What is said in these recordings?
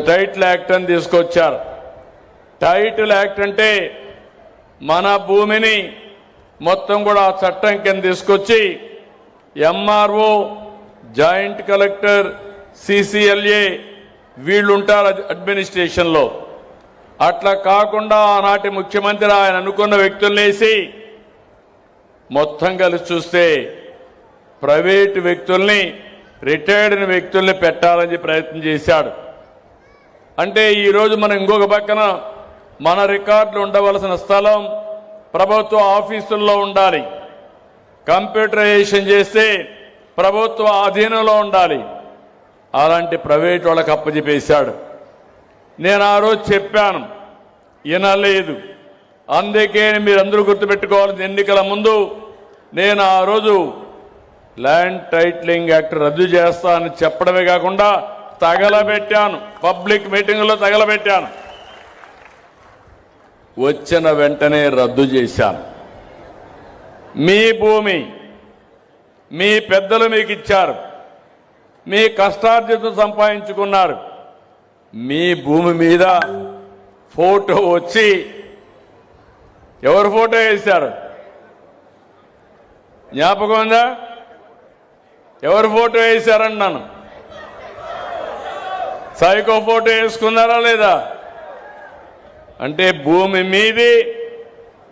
Title act అని తీసుకొచ్చారు. Title act అంటే మన భూమిని మొత్తం కూడా ఆ చట్టం కింద తీసుకొచ్చి ఎంఆర్ఓ, జాయింట్ కలెక్టర్, సిసిఎల్ఏ వీళ్ళు ఉంటారు అడ్మినిస్ట్రేషన్లో. అట్లా కాకుండా ఆనాటి ముఖ్యమంత్రి ఆయన అనుకున్న వ్యక్తుల్నేసి మొత్తం కలిసి చూస్తే ప్రైవేటు వ్యక్తుల్ని, రిటైర్డ్ వ్యక్తుల్ని పెట్టాలని ప్రయత్నం చేశాడు. అంటే ఈరోజు మనం ఇంకొక పక్కన మన రికార్డులు ఉండవలసిన స్థలం ప్రభుత్వ ఆఫీసుల్లో ఉండాలి, కంప్యూటరైజేషన్ చేస్తే ప్రభుత్వ ఆధీనంలో ఉండాలి. అలాంటి ప్రైవేట్ వాళ్ళకి అప్పచెప్పేశాడు. నేను ఆ రోజు చెప్పాను, వినలేదు. అందుకే మీరందరూ గుర్తుపెట్టుకోవాల్సిన ఎన్నికల ముందు నేను ఆ రోజు ల్యాండ్ టైటిలింగ్ యాక్ట్ రద్దు చేస్తానని చెప్పడమే కాకుండా తగలబెట్టాను, పబ్లిక్ మీటింగ్లో తగలబెట్టాను. వచ్చిన వెంటనే రద్దు చేశాను. మీ భూమి మీ పెద్దలు మీకు ఇచ్చారు, మీ కష్టార్జితం సంపాదించుకున్నారు. మీ భూమి మీద ఫోటో వచ్చి ఎవరు ఫోటో వేశారు? జ్ఞాపకం ఉందా? ఎవరు ఫోటో వేశారన్నాను. సైకో ఫోటో వేసుకున్నారా లేదా? అంటే భూమి మీది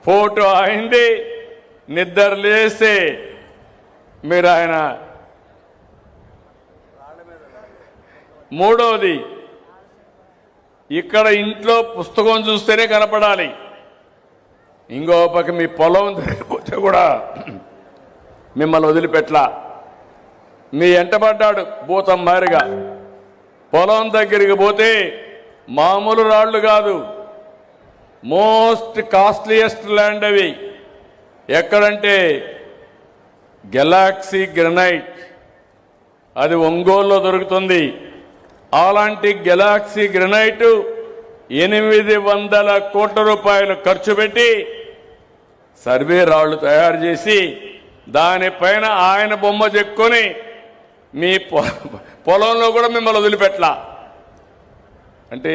ఫోటో అయింది. నిద్ర లేస్తే మీరు ఆయన. మూడవది, ఇక్కడ ఇంట్లో పుస్తకం చూస్తేనే కనపడాలి. ఇంకో పక్క మీ పొలం దగ్గరికి కూడా మిమ్మల్ని వదిలిపెట్టలా. మీ ఎంటబడ్డాడు భూతం మారిగా. పొలం దగ్గరికి పోతే మామూలు రాళ్ళు కాదు, మోస్ట్ కాస్ట్లీయెస్ట్ ల్యాండ్ అవి. ఎక్కడంటే గెలాక్సీ గ్రనైట్, అది ఒంగోలులో దొరుకుతుంది. అలాంటి గెలాక్సీ గ్రనైట్ 800 కోట్ల రూపాయలు ఖర్చు పెట్టి సర్వే రాళ్లు తయారు చేసి దానిపైన ఆయన బొమ్మ చెక్కుని మీ పొలంలో కూడా మిమ్మల్ని వదిలిపెట్టలా. అంటే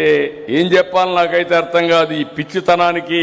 ఏం చెప్పాలి నాకైతే అర్థం కాదు. ఈ పిచ్చితనానికి